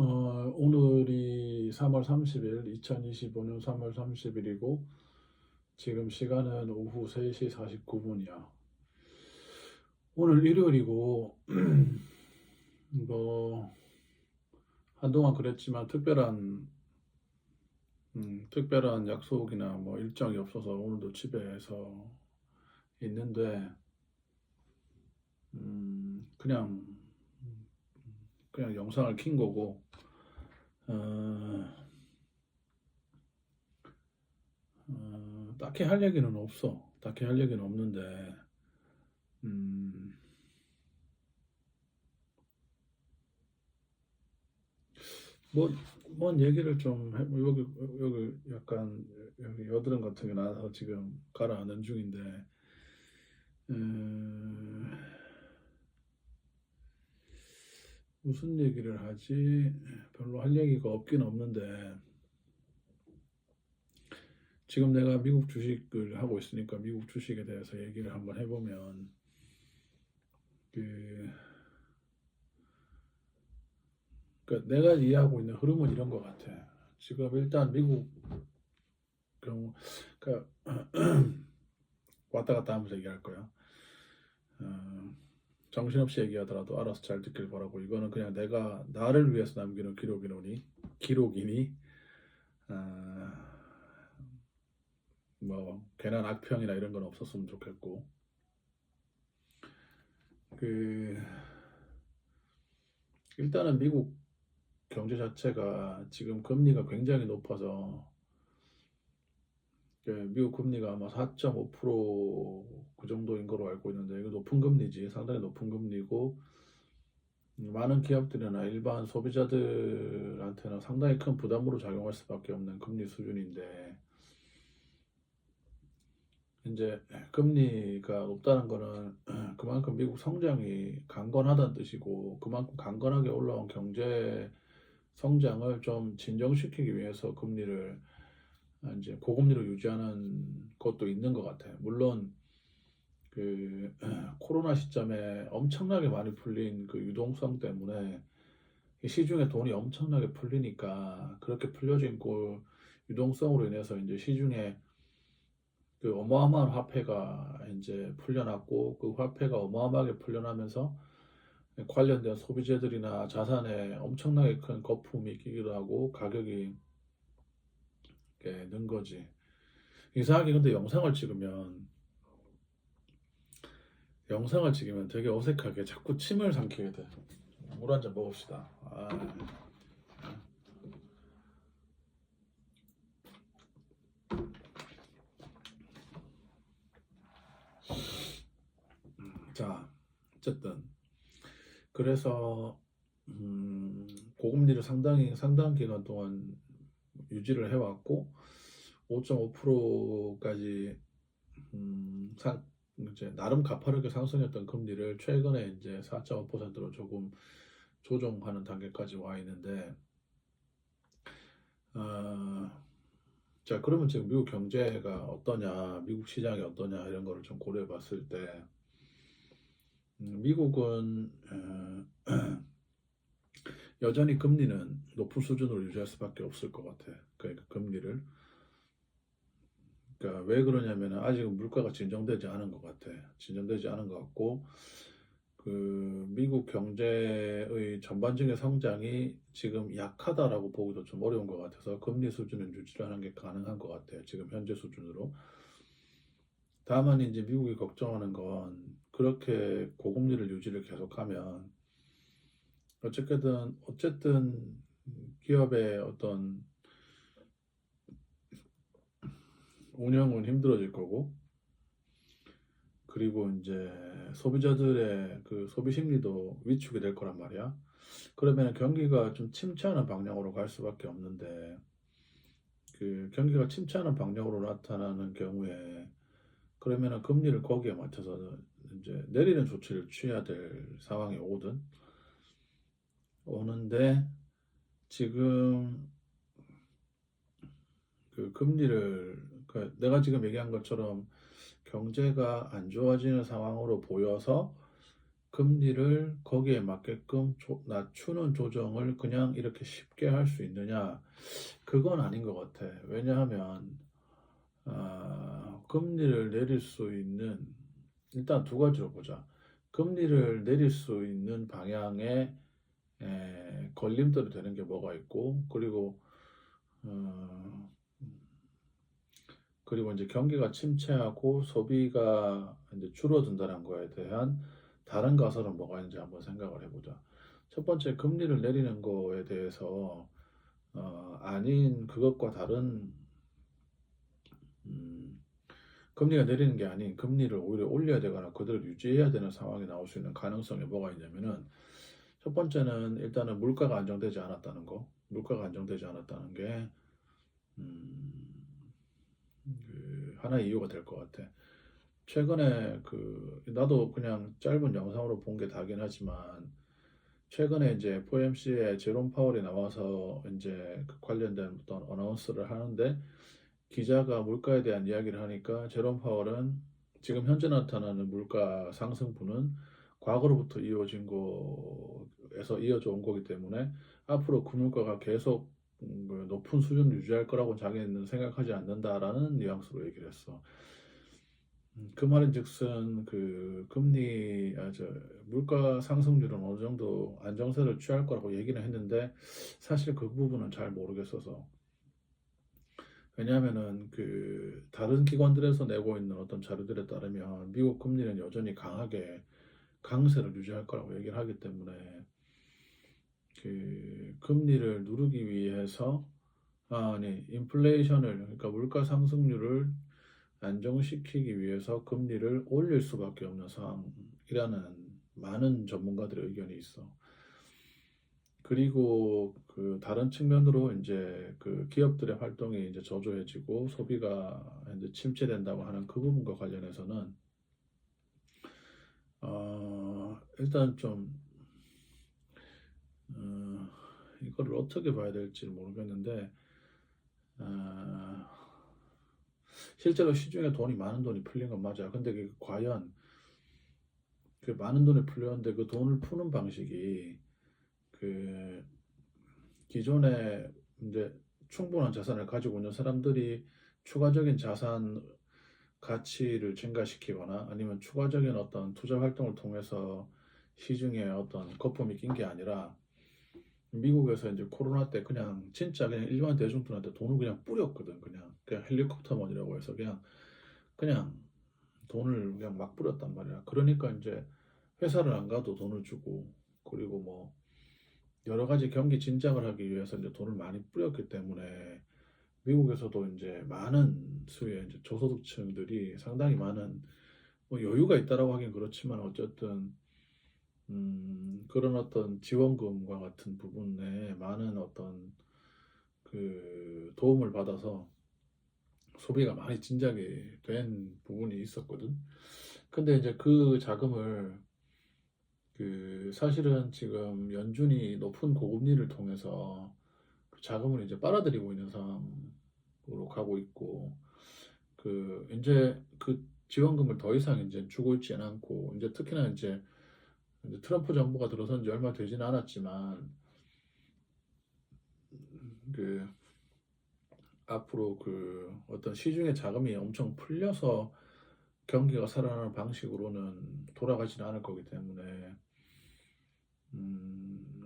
오늘이 3월 30일, 2025년 3월 30일이고, 지금 시간은 오후 3시 49분이야. 오늘 일요일이고, 뭐, 한동안 그랬지만 특별한 약속이나 뭐 일정이 없어서 오늘도 집에서 있는데, 그냥, 영상을 킨 거고, 어, 딱히 할 얘기는 없어. 딱히 할 얘기는 없는데, 음, 뭐, 뭔 얘기를 좀 여기 약간 여기 여드름 같은 게 나서 지금 가라앉는 중인데, 음, 무슨 얘기를 하지? 별로 할 얘기가 없긴 없는데, 지금 내가 미국 주식을 하고 있으니까 미국 주식에 대해서 얘기를 한번 해보면, 그, 내가 이해하고 있는 흐름은 이런 것 같아. 지금 일단 미국 경우, 그러니까 왔다 갔다 하면서 얘기할 거야. 어, 정신없이 얘기하더라도 알아서 잘 듣길 바라고, 이거는 그냥 내가 나를 위해서 남기는 기록이니 아, 뭐 괜한 악평이나 이런 건 없었으면 좋겠고, 그 일단은 미국 경제 자체가 지금 금리가 굉장히 높아서, 미국 금리가 아마 4.5%그 정도인 거로 알고 있는데, 이거 높은 금리지. 상당히 높은 금리고, 많은 기업들이나 일반 소비자들한테는 상당히 큰 부담으로 작용할 수밖에 없는 금리 수준인데, 이제 금리가 높다는 거는 그만큼 미국 성장이 강건하다는 뜻이고, 그만큼 강건하게 올라온 경제 성장을 좀 진정시키기 위해서 금리를 이제 고금리로 유지하는 것도 있는 것 같아요. 물론 그 코로나 시점에 엄청나게 많이 풀린 그 유동성 때문에 이 시중에 돈이 엄청나게 풀리니까, 그렇게 풀려진 그 유동성으로 인해서 이제 시중에 그 어마어마한 화폐가 이제 풀려났고, 그 화폐가 어마어마하게 풀려나면서 관련된 소비재들이나 자산에 엄청나게 큰 거품이 끼기도 하고 가격이 이렇게 는 거지. 이상하게 근데 영상을 찍으면 되게 어색하게 자꾸 침을 삼키게 돼. 물 한 잔 먹읍시다. 자, 어쨌든 그래서 고금리를 상당 기간 동안 유지를 해왔고, 5.5%까지 이제 나름 가파르게 상승했던 금리를 최근에 이제 4.5%로 조금 조정하는 단계까지 와 있는데, 어, 자, 그러면 지금 미국 경제가 어떠냐, 미국 시장이 어떠냐, 이런 거를 좀 고려해 봤을 때, 미국은 여전히 금리는 높은 수준으로 유지할 수밖에 없을 것 같아. 그러니까 금리를. 그러니까 왜 그러냐면 아직은 물가가 진정되지 않은 것 같아. 진정되지 않은 것 같고, 그 미국 경제의 전반적인 성장이 지금 약하다라고 보기도 좀 어려운 것 같아서 금리 수준을 유지하는 게 가능한 것 같아요. 지금 현재 수준으로. 다만 이제 미국이 걱정하는 건, 그렇게 고금리를 유지를 계속하면 어쨌든 기업의 어떤 운영은 힘들어질 거고, 그리고 이제 소비자들의 그 소비 심리도 위축이 될 거란 말이야. 그러면 경기가 좀 침체하는 방향으로 갈 수밖에 없는데, 그 경기가 침체하는 방향으로 나타나는 경우에, 그러면은 금리를 거기에 맞춰서 이제 내리는 조치를 취해야 될 상황이 오는데, 지금 그 금리를, 내가 지금 얘기한 것처럼 경제가 안 좋아지는 상황으로 보여서 금리를 거기에 맞게끔 낮추는 조정을 그냥 이렇게 쉽게 할 수 있느냐? 그건 아닌 것 같아. 왜냐하면 금리를 내릴 수 있는 일단 두 가지로 보자. 금리를 내릴 수 있는 방향에 걸림돌이 되는 게 뭐가 있고, 어, 그리고 이제 경기가 침체하고 소비가 이제 줄어든다는 거에 대한 다른 가설은 뭐가 있는지 한번 생각을 해보자. 첫 번째, 금리를 내리는 거에 대해서 아닌 그것과 다른 음, 금리가 내리는 게 아닌 금리를 오히려 올려야 되거나 그대로 유지해야 되는 상황이 나올 수 있는 가능성이 뭐가 있냐면은 첫 번째는 일단은 물가가 안정되지 않았다는 거. 물가가 안정되지 않았다는 게 그 하나의 이유가 될 것 같아. 최근에 나도 그냥 짧은 영상으로 본 게 다긴 하지만 최근에 이제 FOMC에 제롬 파월이 나와서 이제 그 관련된 어떤 어나운스를 하는데 기자가 물가에 대한 이야기를 하니까 제롬 파월은 지금 현재 나타나는 물가 상승분은 과거로부터 이어진 거에서 이어져 온 거기 때문에 앞으로 금융가가 계속 그 높은 수준을 유지할 거라고 자기는 생각하지 않는다라는 뉘앙스로 얘기를 했어. 그 말인즉슨 그 금리 저 물가 상승률은 어느 정도 안정세를 취할 거라고 얘기는 했는데 사실 그 부분은 잘 모르겠어서 왜냐하면은 그 다른 기관들에서 내고 있는 어떤 자료들에 따르면 미국 금리는 여전히 강하게 강세를 유지할 거라고 얘기를 하기 때문에 그 금리를 누르기 위해서 아니 인플레이션을 그러니까 물가 상승률을 안정시키기 위해서 금리를 올릴 수밖에 없는 상황이라는 많은 전문가들의 의견이 있어. 그리고 그 다른 측면으로 이제 그 기업들의 활동이 이제 저조해지고 소비가 이제 침체된다고 하는 그 부분과 관련해서는 일단 좀 어, 이거를 어떻게 봐야 될지 모르겠는데 어, 실제로 시중에 많은 돈이 풀린 건 맞아. 근데 그 과연 그 많은 돈이 풀렸는데 그 돈을 푸는 방식이 그 기존에 이제 충분한 자산을 가지고 있는 사람들이 추가적인 자산 가치를 증가시키거나 아니면 추가적인 어떤 투자 활동을 통해서 시중에 어떤 거품이 낀 게 아니라 미국에서 이제 코로나 때 그냥 진짜 그냥 일반 대중들한테 돈을 그냥 뿌렸거든. 그냥 헬리콥터먼이라고 해서 그냥 돈을 그냥 막 뿌렸단 말이야. 그러니까 이제 회사를 안 가도 돈을 주고 그리고 뭐 여러 가지 경기 진작을 하기 위해서 이제 돈을 많이 뿌렸기 때문에 미국에서도 이제 많은 수의 이제 저소득층들이 상당히 많은 뭐 여유가 있다라고 하긴 그렇지만 어쨌든 그런 어떤 지원금과 같은 부분에 많은 어떤 그 도움을 받아서 소비가 많이 진작이 된 부분이 있었거든. 근데 이제 그 자금을 그 사실은 지금 연준이 높은 고금리를 통해서 그 자금을 이제 빨아들이고 있는 상황으로 가고 있고 그 이제 그 지원금을 더 이상 이제 주고 있지는 않고 이제 특히나 이제 트럼프 정부가 들어선 지 얼마 되지는 않았지만 그 앞으로 그 어떤 시중에 자금이 엄청 풀려서 경기가 살아나는 방식으로는 돌아가지는 않을 거기 때문에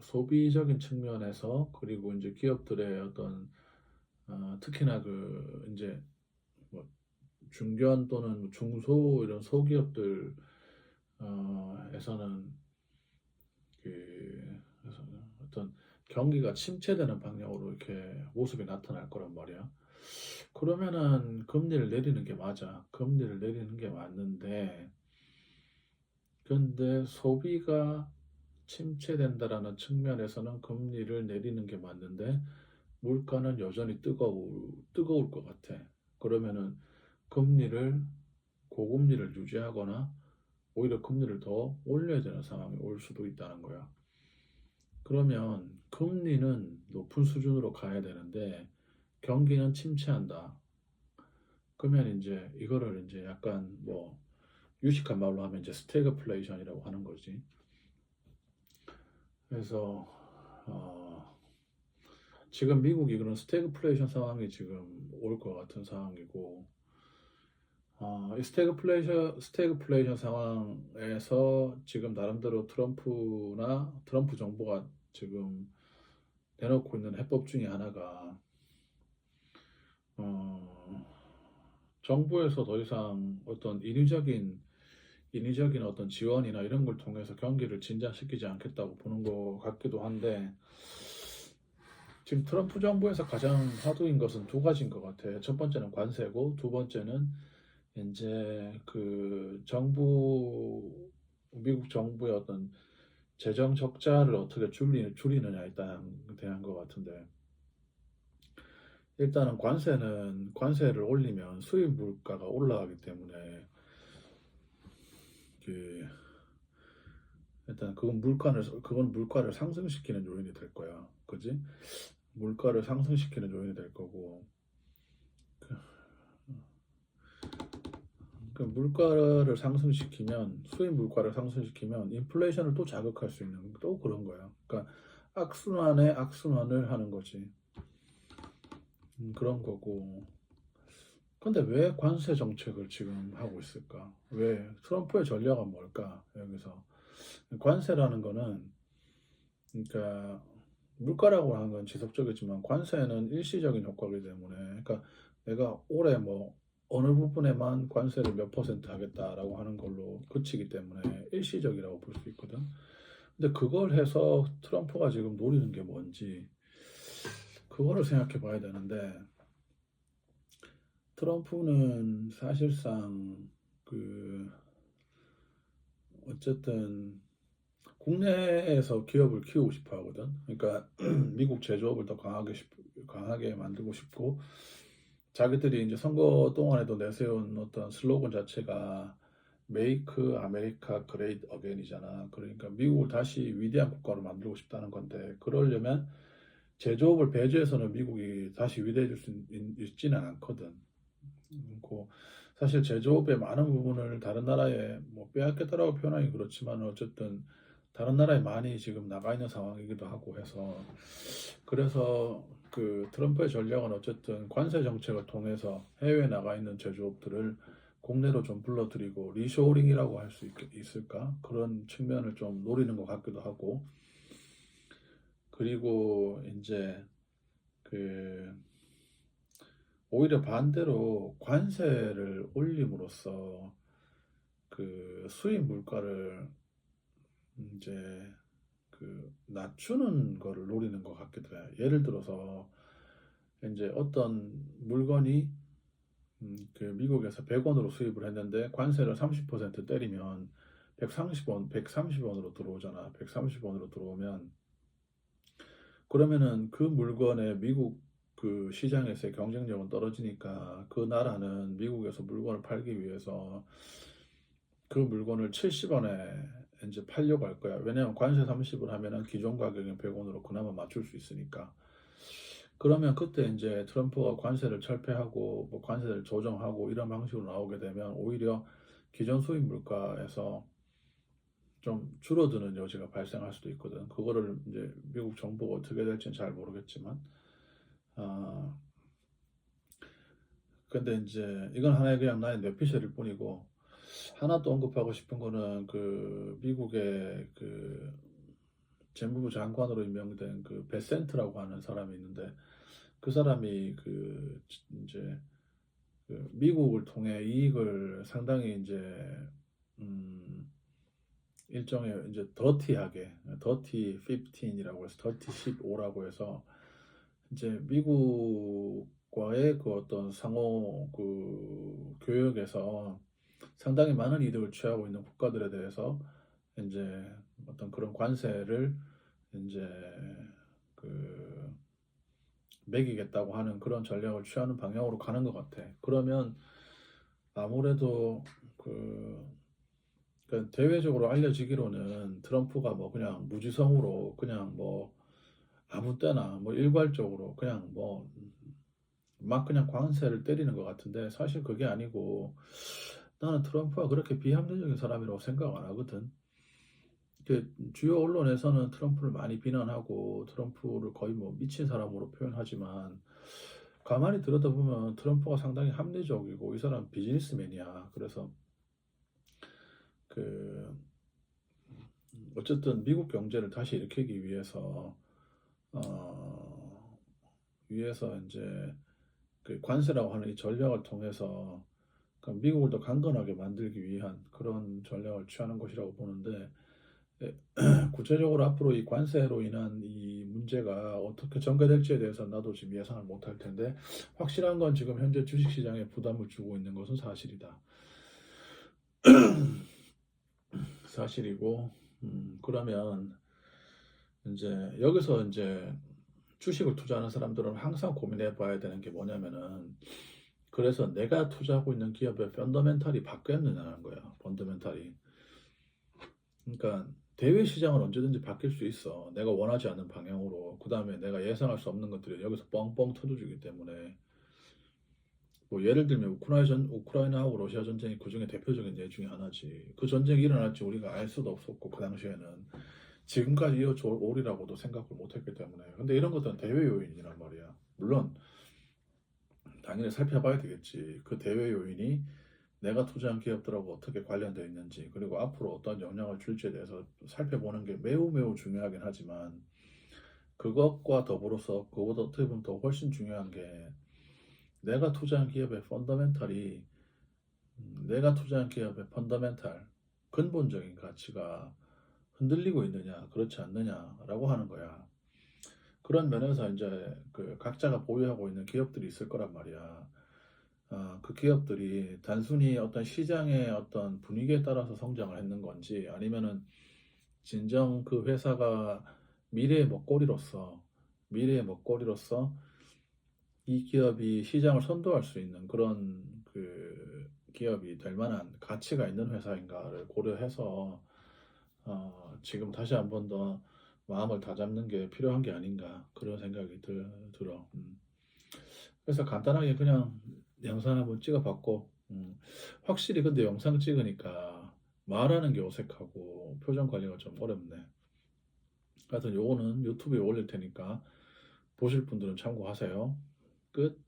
소비적인 측면에서 그리고 이제 기업들의 어떤 특히나 그 이제 뭐 중견 또는 중소 이런 소기업들 에서는 그래서 어떤 경기가 침체되는 방향으로 이렇게 모습이 나타날 거란 말이야. 그러면은 금리를 내리는 게 맞아. 금리를 내리는 게 맞는데, 근데 소비가 침체된다라는 측면에서는 금리를 내리는 게 맞는데, 물가는 여전히 뜨거울 것 같아. 그러면은 금리를, 고금리를 유지하거나 오히려 금리를 더 올려야 되는 상황이 올 수도 있다는 거야. 그러면 금리는 높은 수준으로 가야 되는데 경기는 침체한다. 그러면 이제 이거를 이제 약간 뭐 유식한 말로 하면 이제 스태그플레이션이라고 하는 거지. 그래서 지금 미국이 그런 스태그플레이션 상황이 지금 올 것 같은 상황이고, 이 스태그플레이션 상황에서 지금 나름대로 트럼프 정부가 지금 내놓고 있는 해법 중에 하나가, 어, 정부에서 더 이상 어떤 인위적인 어떤 지원이나 이런 걸 통해서 경기를 진전시키지 않겠다고 보는 것 같기도 한데, 지금 트럼프 정부에서 가장 화두인 것은 두 가지인 것 같아요. 첫 번째는 관세고, 두 번째는 이제 미국 정부의 어떤 재정 적자를 어떻게 줄이느냐에 대한 것 같은데, 일단은 관세를 올리면 수입 물가가 올라가기 때문에, 그 일단 그건 물가를 상승시키는 요인이 될 거야. 그지? 물가를 상승시키는 요인이 될 거고, 그 수입 물가를 상승시키면 인플레이션을 또 자극할 수 있는 또 그런 거야. 그러니까 악순환에 악순환을 하는 거지. 그런 거고. 근데 왜 관세 정책을 지금 하고 있을까? 왜 트럼프의 전략은 뭘까? 여기서 관세라는 거는, 그러니까 물가라고 하는 건 지속적이지만 관세는 일시적인 효과이기 때문에, 그러니까 내가 올해 뭐 어느 부분에만 관세를 몇 퍼센트 하겠다라고 하는 걸로 그치기 때문에 일시적이라고 볼 수 있거든. 근데 그걸 해서 트럼프가 지금 노리는 게 뭔지 그거를 생각해 봐야 되는데, 트럼프는 사실상 그 어쨌든 국내에서 기업을 키우고 싶어 하거든. 그러니까 미국 제조업을 더 강하게 만들고 싶고, 자기들이 이제 선거 동안에도 내세운 어떤 슬로건 자체가 Make America Great Again이잖아. 그러니까 미국을 다시 위대한 국가로 만들고 싶다는 건데, 그러려면 제조업을 배제해서는 미국이 다시 위대해질 수 있지는 않거든. 그 사실 제조업의 많은 부분을 다른 나라에 뭐 빼앗겼다라고 표현하기 그렇지만, 어쨌든 다른 나라에 많이 지금 나가 있는 상황이기도 하고 해서, 그래서 트럼프의 전략은 어쨌든 관세 정책을 통해서 해외에 나가 있는 제조업들을 국내로 좀 불러들이고 리쇼어링이라고 할 수 있을까? 그런 측면을 좀 노리는 것 같기도 하고, 그리고 이제 그 오히려 반대로 관세를 올림으로써 수입 물가를 이제 낮추는 거를 노리는 것 같기도 해. 예를 들어서 이제 어떤 물건이 미국에서 100원으로 수입을 했는데 관세를 30% 때리면 130원으로 들어오잖아. 130원으로 들어오면, 그러면은 그 물건의 미국 시장에서의 경쟁력은 떨어지니까 그 나라는 미국에서 물건을 팔기 위해서 그 물건을 70원에 이제 팔려고 할 거야. 왜냐하면 관세 30을 하면은 기존 가격인 100원으로 그나마 맞출 수 있으니까. 그러면 그때 이제 트럼프가 관세를 철폐하고 뭐 관세를 조정하고 이런 방식으로 나오게 되면 오히려 기존 수입 물가에서 좀 줄어드는 여지가 발생할 수도 있거든. 그거를 이제 미국 정부가 어떻게 될지는 잘 모르겠지만, 아, 근데 이제 이건 하나의 그냥 나의 뇌피셜일 뿐이고, 하나 또 언급하고 싶은 거는 미국의 재무부 장관으로 임명된 베센트라고 하는 사람이 있는데, 그 사람이 이제 미국을 통해 이익을 상당히 이제 음, 일종의 이제 더티 15이라고 해서 더티 15라고 해서 이제 미국과의 어떤 상호 교역에서 상당히 많은 이득을 취하고 있는 국가들에 대해서 이제 어떤 그런 관세를 이제 그 매기겠다고 하는 그런 전략을 취하는 방향으로 가는 것 같아. 그러면 아무래도 대외적으로 알려지기로는 트럼프가 뭐 그냥 무지성으로 그냥 뭐 아무 때나 뭐 일괄적으로 그냥 뭐 막 그냥 관세를 때리는 것 같은데, 사실 그게 아니고 나는 트럼프가 그렇게 비합리적인 사람이라고 생각 안 하거든. 주요 언론에서는 트럼프를 많이 비난하고 트럼프를 거의 뭐 미친 사람으로 표현하지만 가만히 들여다보면 트럼프가 상당히 합리적이고 이 사람 비즈니스맨이야. 그래서 그 어쨌든 미국 경제를 다시 일으키기 어, 위해서 이제 그 관세라고 하는 이 전략을 통해서 그 미국을 더 강건하게 만들기 위한 그런 전략을 취하는 것이라고 보는데 에, 구체적으로 앞으로 이 관세로 인한 이 문제가 어떻게 전개될지에 대해서 나도 지금 예상을 못할 텐데 확실한 건 지금 현재 주식시장에 부담을 주고 있는 것은 사실이다. 사실이고 그러면 이제 여기서 이제 주식을 투자하는 사람들은 항상 고민해 봐야 되는 게 뭐냐면은 그래서 내가 투자하고 있는 기업의 펀더멘탈이 바뀌었느냐는 거야. 펀더멘탈이. 그러니까 대외 시장은 언제든지 바뀔 수 있어. 내가 원하지 않는 방향으로. 그 다음에 내가 예상할 수 없는 것들이 여기서 뻥뻥 터져주기 때문에. 뭐 예를 들면 우크라이나하고 러시아 전쟁이 그 중에 대표적인 예 중에 하나지. 그 전쟁이 일어날지 우리가 알 수도 없었고 그 당시에는 지금까지 이어져 오리라고도 생각을 못했기 때문에. 근데 이런 것들은 대외 요인이란 말이야. 물론 당연히 살펴봐야 되겠지. 그 대외 요인이 내가 투자한 기업들하고 어떻게 관련되어 있는지, 그리고 앞으로 어떤 영향을 줄지에 대해서 살펴보는 게 매우 매우 중요하긴 하지만, 그것과 더불어서 그것보다 어떻게 보면 더 훨씬 중요한 게 내가 투자한 기업의 펀더멘탈이 내가 투자한 기업의 펀더멘탈 근본적인 가치가 흔들리고 있느냐, 그렇지 않느냐라고 하는 거야. 그런 면에서 이제 그 각자가 보유하고 있는 기업들이 있을 거란 말이야. 그 기업들이 단순히 어떤 시장의 어떤 분위기에 따라서 성장을 했는 건지 아니면은 진정 그 회사가 미래의 먹거리로서 미래의 먹거리로서 이 기업이 시장을 선도할 수 있는 그런 그 기업이 될 만한 가치가 있는 회사인가를 고려해서 지금 다시 한번 더 마음을 다잡는 게 필요한 게 아닌가 그런 생각이 들어. 그래서 간단하게 그냥 영상 한번 찍어봤고, 확실히 근데 영상 찍으니까 말하는 게 어색하고 표정 관리가 좀 어렵네. 하여튼 요거는 유튜브에 올릴 테니까 보실 분들은 참고하세요. 끝.